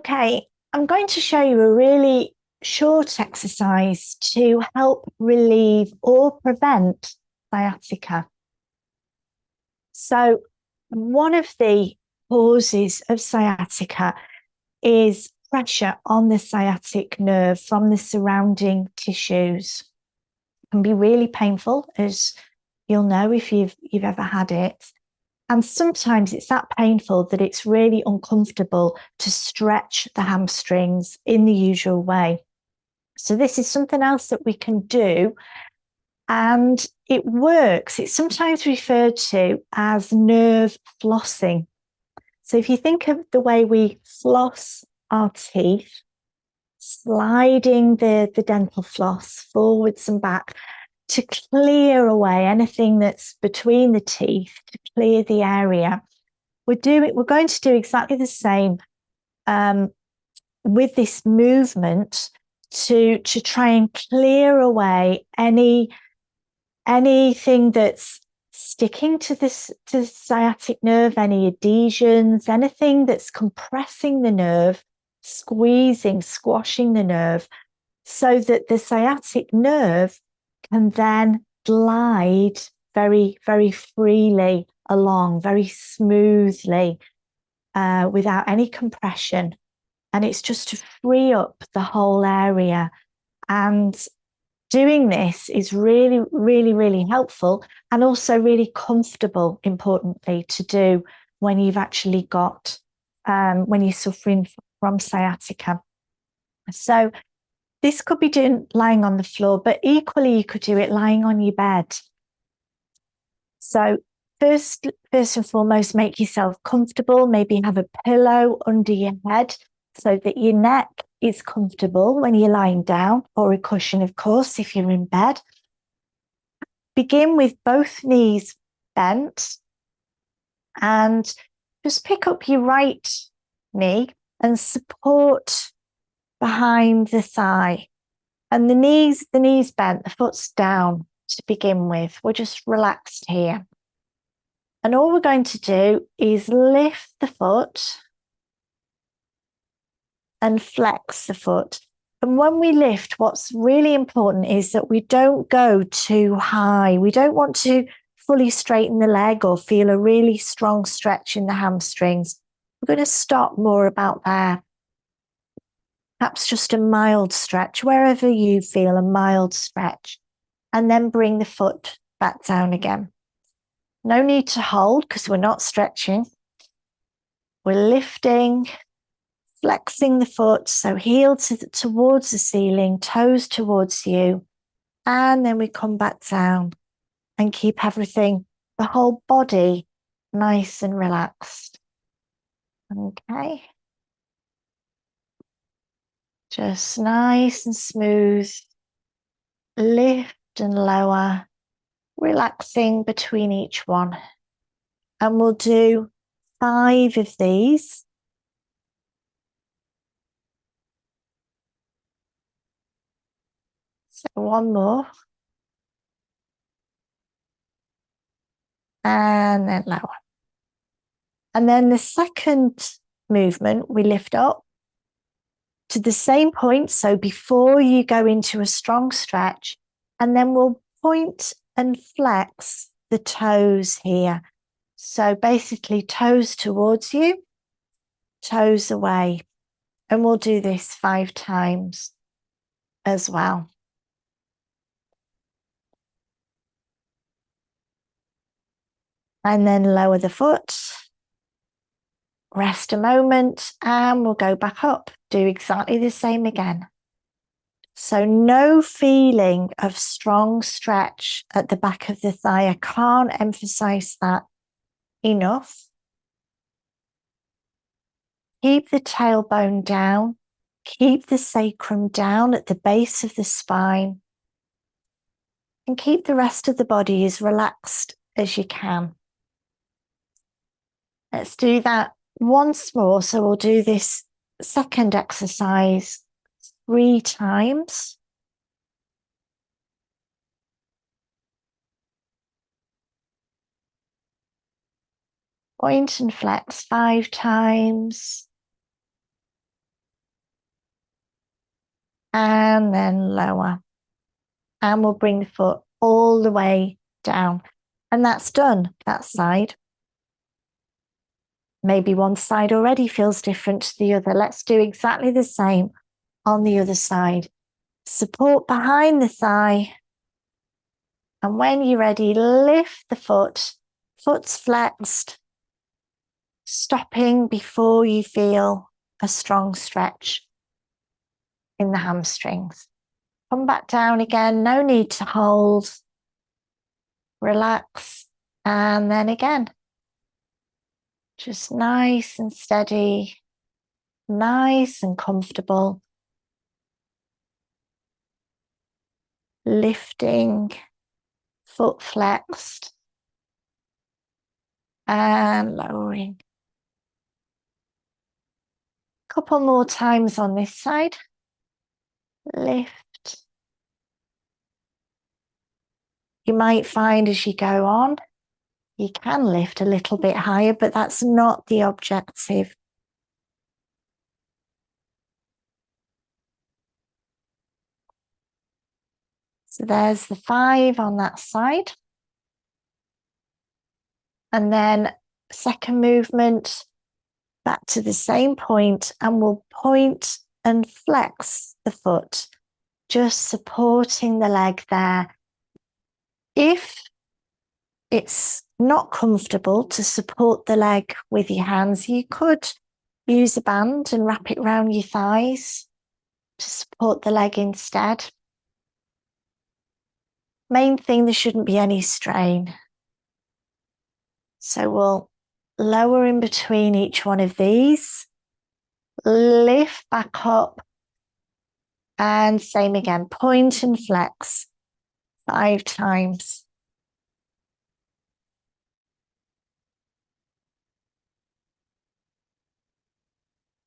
Okay, I'm going to show you a really short exercise to help relieve or prevent sciatica. So, one of the causes of sciatica is pressure on the sciatic nerve from the surrounding tissues. It can be really painful, as you'll know if you've ever had it. And sometimes it's that painful that it's really uncomfortable to stretch the hamstrings in the usual way. So this is something else that we can do. And it works. It's sometimes referred to as nerve flossing. So if you think of the way we floss our teeth, sliding the dental floss forwards and back to clear away anything that's between the teeth, to clear the area. We're going to do exactly the same with this movement to try and clear away anything that's sticking to the sciatic nerve, any adhesions, anything that's compressing the nerve, squeezing, squashing the nerve, so that the sciatic nerve can then glide very, very freely along, very smoothly, without any compression. And it's just to free up the whole area. And doing this is really, really, really helpful and also really comfortable, importantly, to do when you've actually got, when you're suffering from sciatica. So this could be done lying on the floor, but equally you could do it lying on your bed. So first and foremost, make yourself comfortable. Maybe have a pillow under your head so that your neck is comfortable when you're lying down, or a cushion, of course, if you're in bed. Begin with both knees bent and just pick up your right knee and support behind the thigh. And the knees bent, the foot's down to begin with. We're just relaxed here. And all we're going to do is lift the foot and flex the foot. And when we lift, what's really important is that we don't go too high. We don't want to fully straighten the leg or feel a really strong stretch in the hamstrings. We're going to stop more about there. Perhaps just a mild stretch, wherever you feel a mild stretch, and then bring the foot back down again. No need to hold because we're not stretching. We're lifting, flexing the foot, so heel towards the ceiling, toes towards you, and then we come back down and keep everything, the whole body, nice and relaxed. Okay. Just nice and smooth. Lift and lower, relaxing between each one. And we'll do 5 of these. So one more. And then lower. And then the second movement, we lift up to the same point. So before you go into a strong stretch, and then we'll point and flex the toes here. So basically toes towards you, toes away. And we'll do this 5 times as well. And then lower the foot, rest a moment, and we'll go back up. Do exactly the same again. So no feeling of strong stretch at the back of the thigh. I can't emphasize that enough. Keep the tailbone down. Keep the sacrum down at the base of the spine. And keep the rest of the body as relaxed as you can. Let's do that once more. So we'll do this second exercise 3 times. Point and flex 5 times. and then lower. And we'll bring the foot all the way down. And that's done, that side. Maybe one side already feels different to the other. Let's do exactly the same on the other side. Support behind the thigh. And when you're ready, lift the foot. Foot's flexed. Stopping before you feel a strong stretch in the hamstrings. Come back down again. No need to hold. Relax. And then again. Just nice and steady. Nice and comfortable. Lifting. Foot flexed. And lowering. Couple more times on this side. Lift. You might find as you go on, you can lift a little bit higher, but that's not the objective. So there's the 5 on that side. And then second movement, back to the same point, and we'll point and flex the foot, just supporting the leg there. If it's not comfortable to support the leg with your hands, you could use a band and wrap it around your thighs to support the leg instead. Main thing, there shouldn't be any strain. So we'll lower in between each one of these, lift back up, and same again, point and flex 5 times.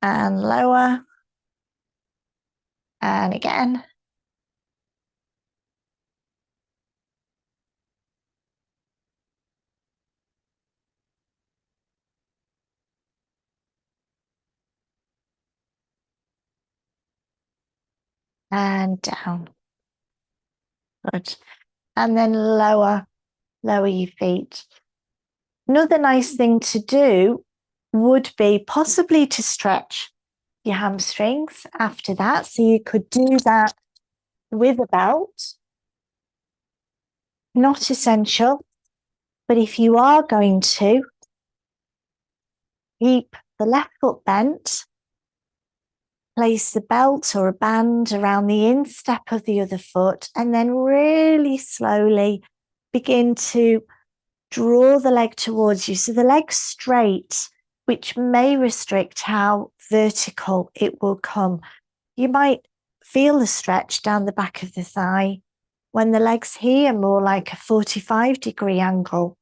And lower. And again. And down. Good. And then lower your feet. Another nice thing to do would be possibly to stretch your hamstrings after that. So you could do that with a belt. Not essential, but if you are going to, keep the left foot bent, place the belt or a band around the instep of the other foot, and then really slowly begin to draw the leg towards you. So the leg's straight, which may restrict how vertical it will come. You might feel the stretch down the back of the thigh when the leg's here, more like a 45-degree angle.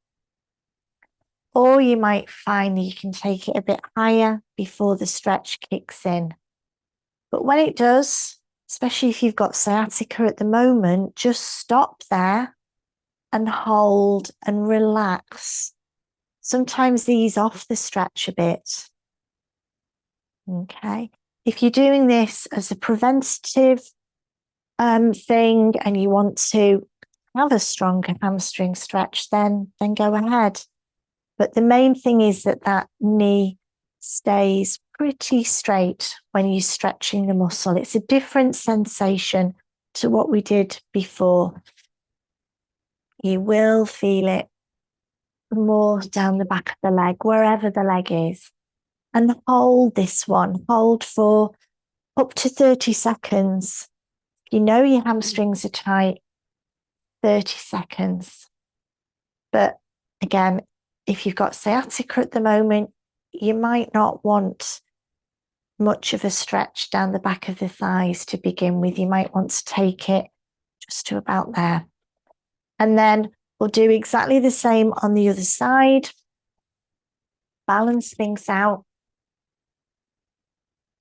Or you might find that you can take it a bit higher before the stretch kicks in. But when it does, especially if you've got sciatica at the moment, just stop there and hold and relax. Sometimes ease off the stretch a bit. Okay. If you're doing this as a preventative thing and you want to have a stronger hamstring stretch, then go ahead. But the main thing is that knee stays pretty straight when you're stretching the muscle. It's a different sensation to what we did before. You will feel it more down the back of the leg, wherever the leg is. And hold this one. Hold for up to 30 seconds. You know your hamstrings are tight, 30 seconds. But again, if you've got sciatica at the moment, you might not want much of a stretch down the back of the thighs to begin with. You might want to take it just to about there. And then we'll do exactly the same on the other side. Balance things out.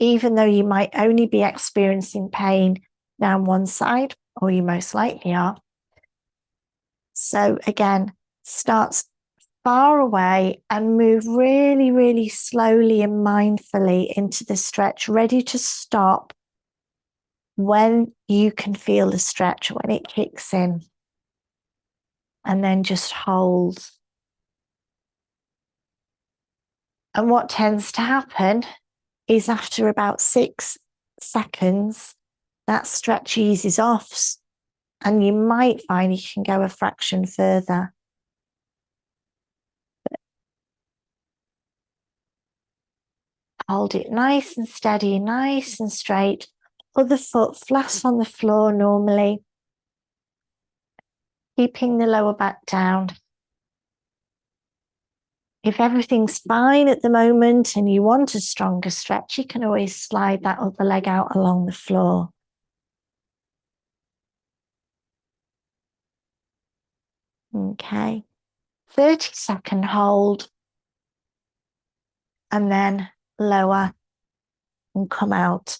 Even though you might only be experiencing pain down one side, or you most likely are. So again, start far away and move really, really slowly and mindfully into the stretch, ready to stop when you can feel the stretch, when it kicks in, and then just hold. And what tends to happen is after about 6 seconds, that stretch eases off, and you might find you can go a fraction further. Hold it nice and steady, nice and straight. Other foot flat on the floor normally. Keeping the lower back down. If everything's fine at the moment and you want a stronger stretch, you can always slide that other leg out along the floor. Okay. 30-second hold. And then lower and come out.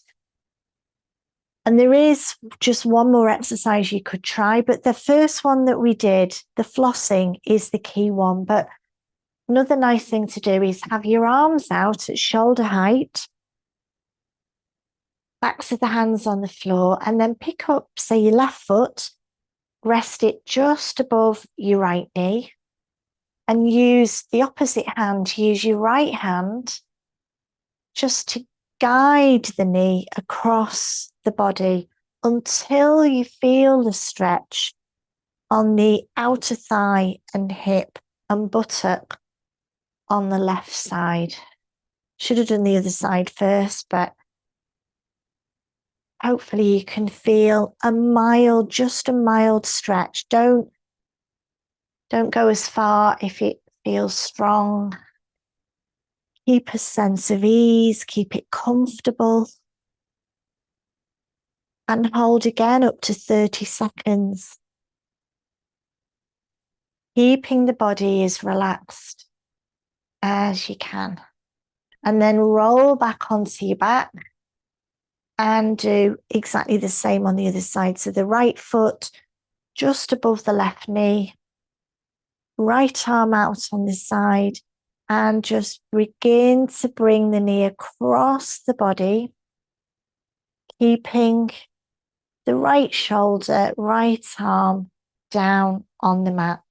And there is just one more exercise you could try, but the first one that we did, the flossing, is the key one. But another nice thing to do is have your arms out at shoulder height, backs of the hands on the floor, and then pick up, say, your left foot, rest it just above your right knee, and use the opposite hand, use your right hand just to guide the knee across the body until you feel the stretch on the outer thigh and hip and buttock on the left side. Should have done the other side first, but hopefully you can feel just a mild stretch. Don't go as far if it feels strong. Keep a sense of ease, keep it comfortable. And hold again up to 30 seconds. Keeping the body as relaxed as you can. And then roll back onto your back and do exactly the same on the other side. So the right foot just above the left knee, right arm out on the side, and just begin to bring the knee across the body, keeping the right shoulder, right arm down on the mat.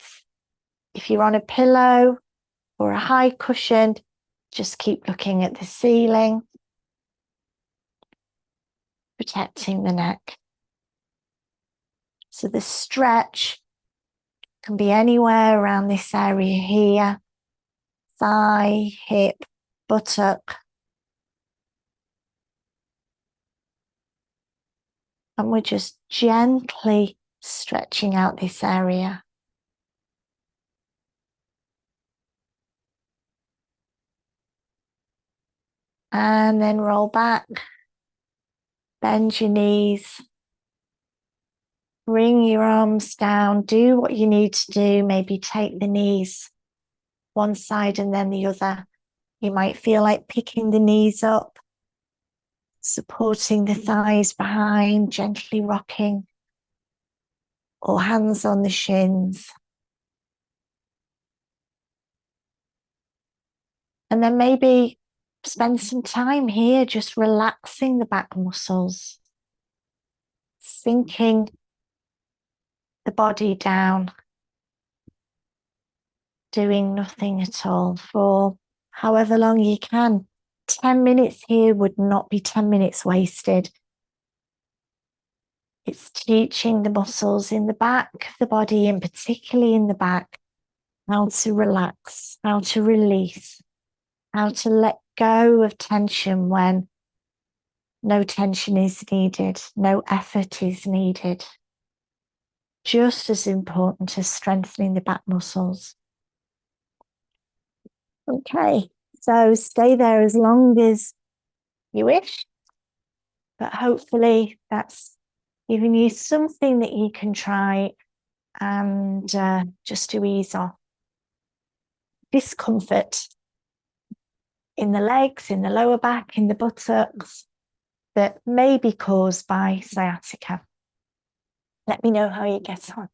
If you're on a pillow or a high cushion, just keep looking at the ceiling, protecting the neck. So the stretch can be anywhere around this area here, thigh, hip, buttock. And we're just gently stretching out this area. And then roll back, bend your knees, bring your arms down, do what you need to do, maybe take the knees one side and then the other. You might feel like picking the knees up, supporting the thighs behind, gently rocking, or hands on the shins. And then maybe spend some time here just relaxing the back muscles, sinking the body down, doing nothing at all for however long you can. 10 minutes here would not be 10 minutes wasted. It's teaching the muscles in the back of the body, and particularly in the back, how to relax, how to release, how to let go of tension when no tension is needed, no effort is needed. Just as important as strengthening the back muscles. Okay, so stay there as long as you wish, but hopefully that's giving you something that you can try and just to ease off discomfort in the legs, in the lower back, in the buttocks that may be caused by sciatica. Let me know how you get on.